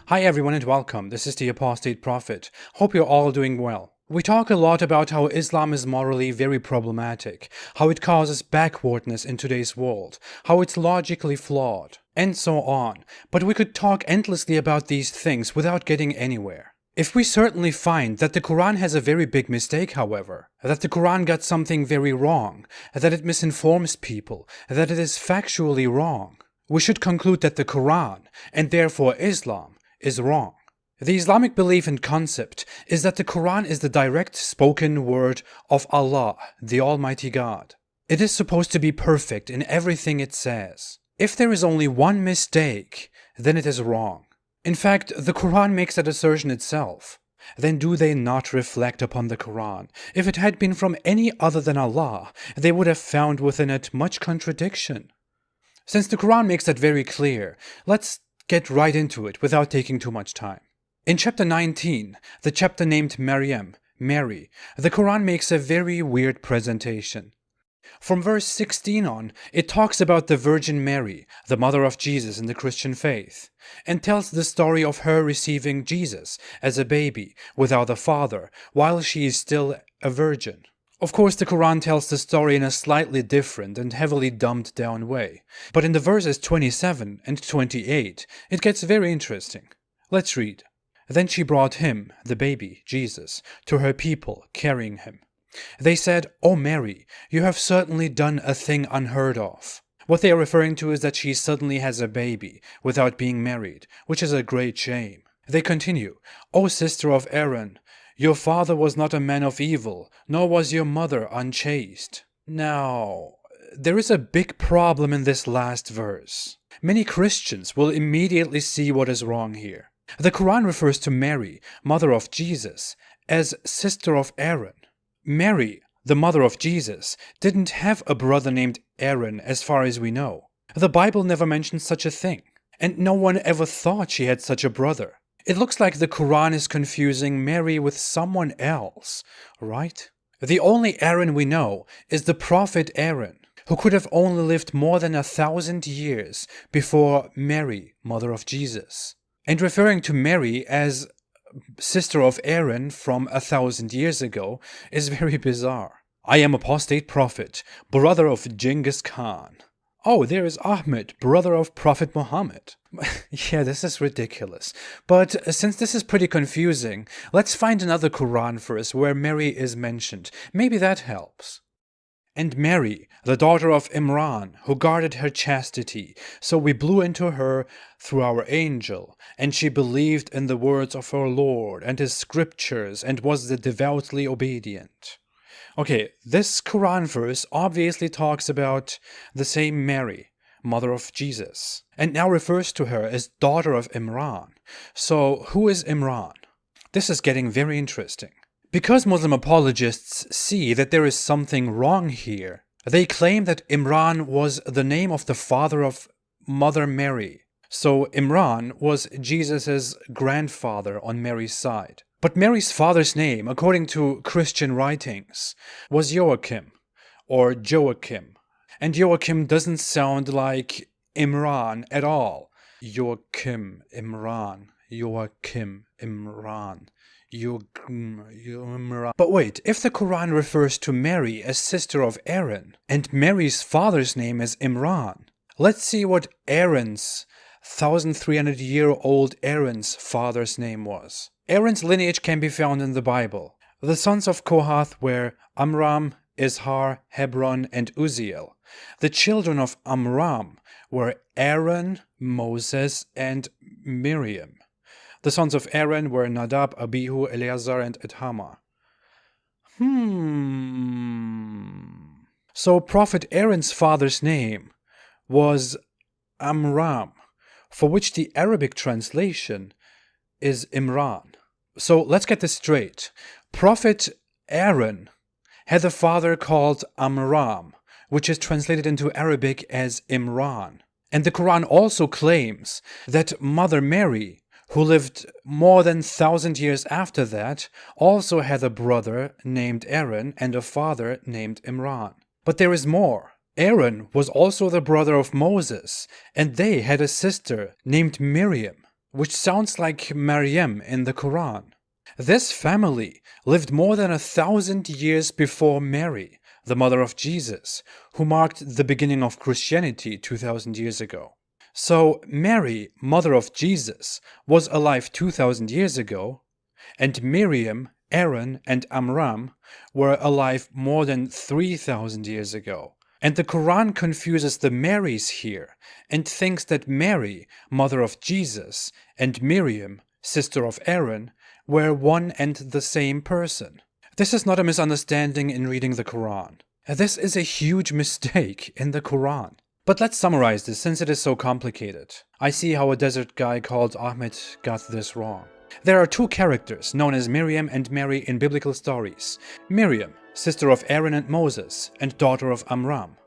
Hi everyone and welcome. This is the Apostate Prophet. Hope you're all doing well. We talk a lot about how Islam is morally very problematic, how it causes backwardness in today's world, how it's logically flawed, and so on. But we could talk endlessly about these things without getting anywhere. If we certainly find that the Quran has a very big mistake, however, that the Quran got something very wrong, that it misinforms people, that it is factually wrong, we should conclude that the Quran, and therefore Islam, is wrong. The Islamic belief and concept is that the Quran is the direct spoken word of Allah, the Almighty God. It is supposed to be perfect in everything it says. If there is only one mistake, then it is wrong. In fact, the Quran makes that assertion itself. Then do they not reflect upon the Quran? If it had been from any other than Allah, they would have found within it much contradiction. Since the Quran makes that very clear, let's get right into it without taking too much time. In chapter 19, the chapter named Maryam, Mary, the Quran makes a very weird presentation. From verse 16 on, it talks about the Virgin Mary, the mother of Jesus in the Christian faith, and tells the story of her receiving Jesus as a baby without a father, while she is still a virgin. Of course, the Quran tells the story in a slightly different and heavily dumbed down way, but in the verses 27 and 28, it gets very interesting. Let's read. Then she brought him, the baby, Jesus, to her people, carrying him. They said, "O Mary, you have certainly done a thing unheard of." What they are referring to is that she suddenly has a baby without being married, which is a great shame. They continue, "O sister of Aaron, your father was not a man of evil, nor was your mother unchaste." Now, there is a big problem in this last verse. Many Christians will immediately see what is wrong here. The Quran refers to Mary, mother of Jesus, as sister of Aaron. Mary, the mother of Jesus, didn't have a brother named Aaron as far as we know. The Bible never mentions such a thing, and no one ever thought she had such a brother. It looks like the Quran is confusing Mary with someone else, right? The only Aaron we know is the prophet Aaron, who could have only lived more than 1,000 years before Mary, mother of Jesus. And referring to Mary as sister of Aaron from 1,000 years ago is very bizarre. I am apostate prophet, brother of Genghis Khan. Oh, there is Ahmed, brother of Prophet Muhammad. Yeah, this is ridiculous. But since this is pretty confusing, let's find another Quran verse where Mary is mentioned. Maybe that helps. And Mary, the daughter of Imran, who guarded her chastity, so we blew into her through our angel, and she believed in the words of her Lord and his scriptures, and was the devoutly obedient. Okay, this Quran verse obviously talks about the same Mary, mother of Jesus, and now refers to her as daughter of Imran. So, who is Imran? This is getting very interesting. Because Muslim apologists see that there is something wrong here, they claim that Imran was the name of the father of Mother Mary. So Imran was Jesus' grandfather on Mary's side. But Mary's father's name, according to Christian writings, was Joachim, or Joachim. And Joachim doesn't sound like Imran at all. Joachim, Imran, Joachim, Imran. But wait, if the Quran refers to Mary as sister of Aaron, and Mary's father's name is Imran, let's see what Aaron's 1,300-year-old Aaron's father's name was. Aaron's lineage can be found in the Bible. The sons of Kohath were Amram, Izhar, Hebron, and Uzziel. The children of Amram were Aaron, Moses, and Miriam. The sons of Aaron were Nadab, Abihu, Eleazar, and Ithamar. So Prophet Aaron's father's name was Amram, for which the Arabic translation is Imran. So let's get this straight. Prophet Aaron had a father called Amram, which is translated into Arabic as Imran. And the Quran also claims that Mother Mary, who lived more than 1,000 years after that, also had a brother named Aaron and a father named Imran. But there is more. Aaron was also the brother of Moses, and they had a sister named Miriam. which sounds like Maryam in the Quran. This family lived more than 1,000 years before Mary, the mother of Jesus, who marked the beginning of Christianity 2,000 years ago. So Mary, mother of Jesus, was alive 2,000 years ago, and Miriam, Aaron, and Amram were alive more than 3,000 years ago. And the Quran confuses the Marys here and thinks that Mary, mother of Jesus, and Miriam, sister of Aaron, were one and the same person. This is not a misunderstanding in reading the Quran. This is a huge mistake in the Quran. But let's summarize this since it is so complicated. I see how a desert guy called Ahmed got this wrong. There are two characters known as Miriam and Mary in biblical stories. Miriam, sister of Aaron and Moses, and daughter of Amram.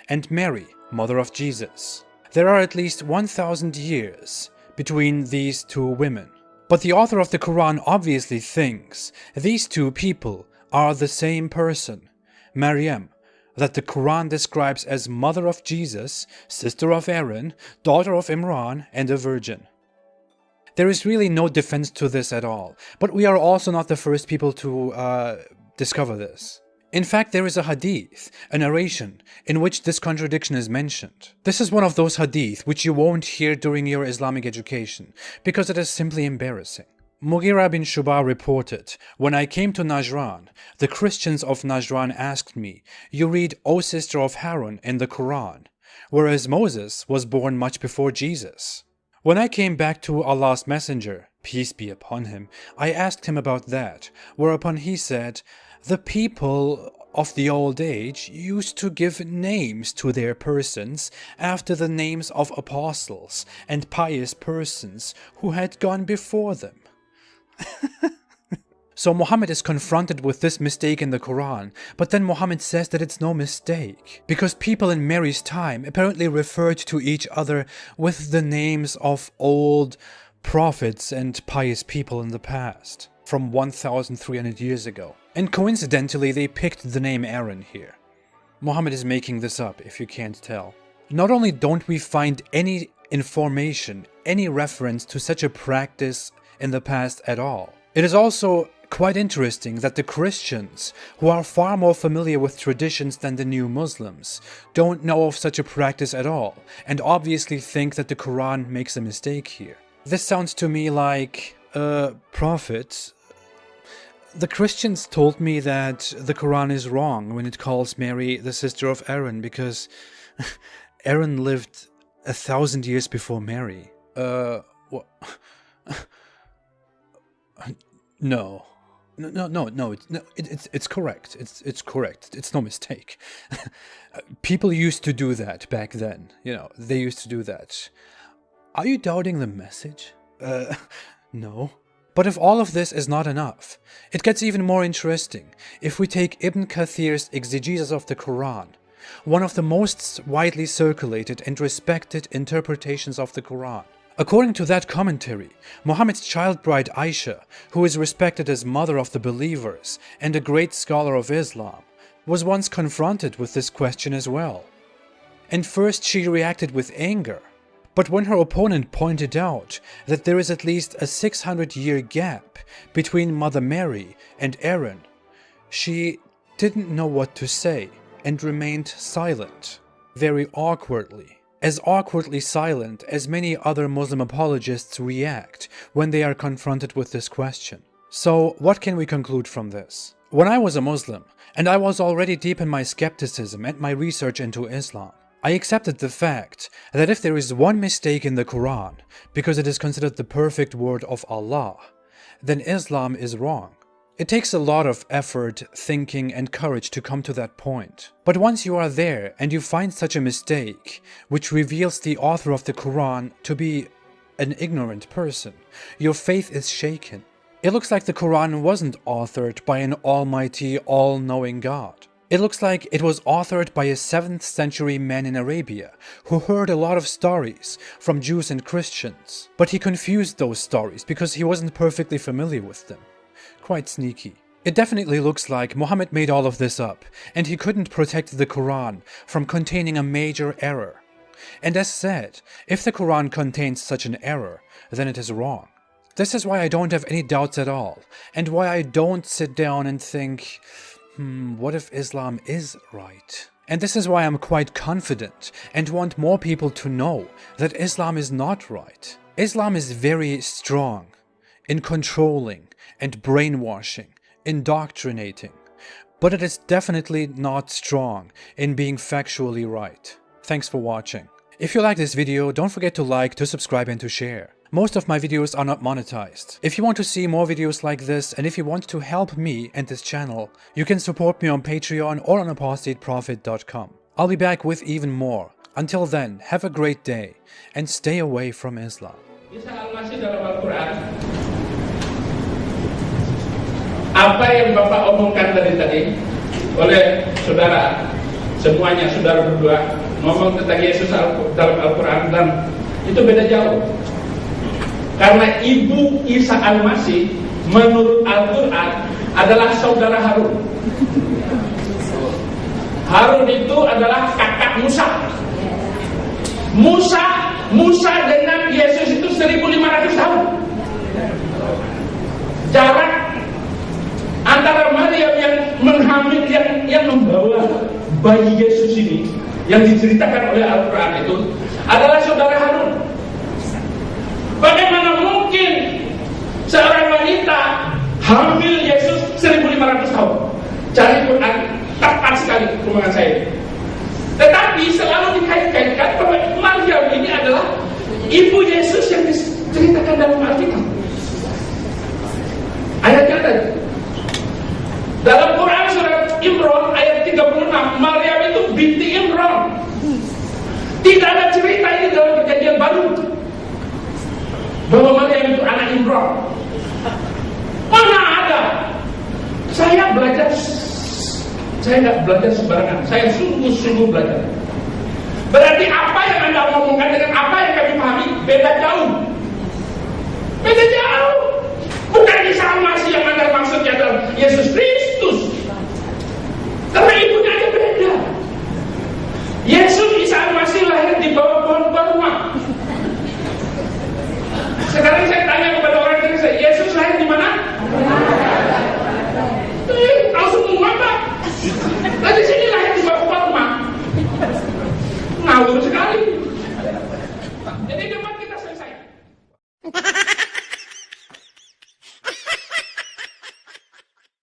And Mary, mother of Jesus. There are at least 1,000 years between these two women. But the author of the Quran obviously thinks these two people are the same person, Maryam, that the Quran describes as mother of Jesus, sister of Aaron, daughter of Imran, and a virgin. There is really no defense to this at all, but we are also not the first people to discover this. In fact, there is a hadith, a narration, in which this contradiction is mentioned. This is one of those hadith which you won't hear during your Islamic education, because it is simply embarrassing. Mughira bin Shuba reported, "When I came to Najran, the Christians of Najran asked me, 'You read, O sister of Harun, in the Quran, whereas Moses was born much before Jesus.' When I came back to Allah's Messenger, peace be upon him, I asked him about that, whereupon he said, 'The people of the old age used to give names to their persons after the names of apostles and pious persons who had gone before them.'" So Muhammad is confronted with this mistake in the Quran, but then Muhammad says that it's no mistake, because people in Mary's time apparently referred to each other with the names of old prophets and pious people in the past, from 1,300 years ago. And coincidentally, they picked the name Aaron here. Muhammad is making this up, if you can't tell. Not only don't we find any information, any reference to such a practice in the past at all, it is also quite interesting that the Christians, who are far more familiar with traditions than the new Muslims, don't know of such a practice at all, and obviously think that the Quran makes a mistake here. This sounds to me like, Prophet, the Christians told me that the Quran is wrong when it calls Mary the sister of Aaron, because Aaron lived 1,000 years before Mary. What? No. It's correct. It's correct. It's no mistake. People used to do that back then. They used to do that. Are you doubting the message? No. But if all of this is not enough, it gets even more interesting if we take Ibn Kathir's exegesis of the Quran, one of the most widely circulated and respected interpretations of the Quran. According to that commentary, Muhammad's child bride Aisha, who is respected as mother of the believers and a great scholar of Islam, was once confronted with this question as well. And first she reacted with anger, but when her opponent pointed out that there is at least a 600-year gap between Mother Mary and Aaron, she didn't know what to say and remained silent, very awkwardly. As awkwardly silent as many other Muslim apologists react when they are confronted with this question. So, what can we conclude from this? When I was a Muslim, and I was already deep in my skepticism and my research into Islam, I accepted the fact that if there is one mistake in the Quran, because it is considered the perfect word of Allah, then Islam is wrong. It takes a lot of effort, thinking, and courage to come to that point. But once you are there and you find such a mistake, which reveals the author of the Quran to be an ignorant person, your faith is shaken. It looks like the Quran wasn't authored by an almighty, all-knowing God. It looks like it was authored by a 7th century man in Arabia who heard a lot of stories from Jews and Christians, but he confused those stories because he wasn't perfectly familiar with them. Quite sneaky. It definitely looks like Muhammad made all of this up, and he couldn't protect the Quran from containing a major error. And as said, if the Quran contains such an error, then it is wrong. This is why I don't have any doubts at all, and why I don't sit down and think, what if Islam is right? And this is why I'm quite confident and want more people to know that Islam is not right. Islam is very strong in controlling and brainwashing, indoctrinating, but it is definitely not strong in being factually right. Thanks for watching. If you like this video, don't forget to like, to subscribe and to share. Most of my videos are not monetized. If you want to see more videos like this, and if you want to help me and this channel, you can support me on Patreon or on apostateprophet.com. I'll be back with even more. Until then, have a great day and stay away from Islam. Masih dalam Al-Quran, apa yang Bapak omongkan tadi oleh saudara, semuanya saudara berdua ngomong tentang Yesus dalam Al-Quran, dan itu beda jauh. Karena ibu Isa Al-Masih menurut Al-Quran adalah saudara Harun. Harun itu adalah kakak Musa. Musa dengan Yesus itu 1500 tahun. Jarak antara Maryam yang menghamil, yang membawa bayi Yesus ini, yang diceritakan oleh Al-Quran itu adalah saudara Harun. Bagaimana mungkin seorang wanita hamil Yesus 1500 tahun? Cari Quran, tepat sekali omongan saya. Tetapi selalu dikait-kaitkan bahwa Maryam ini adalah ibu Yesus yang diceritakan dalam Alkitab. Ayatnya tadi dalam Quran surat Imran ayat 36, Maryam itu binti Imran. Tidak ada cerita ini dalam Perjanjian Baru bahwa Maryam itu anak Imran. Mana ada? Saya nggak belajar sembarangan. Saya sungguh-sungguh belajar. Berarti apa yang Anda ngomongkan dengan apa yang kami pahami beda jauh. Beda jauh. Bukan Isa Al-Masih yang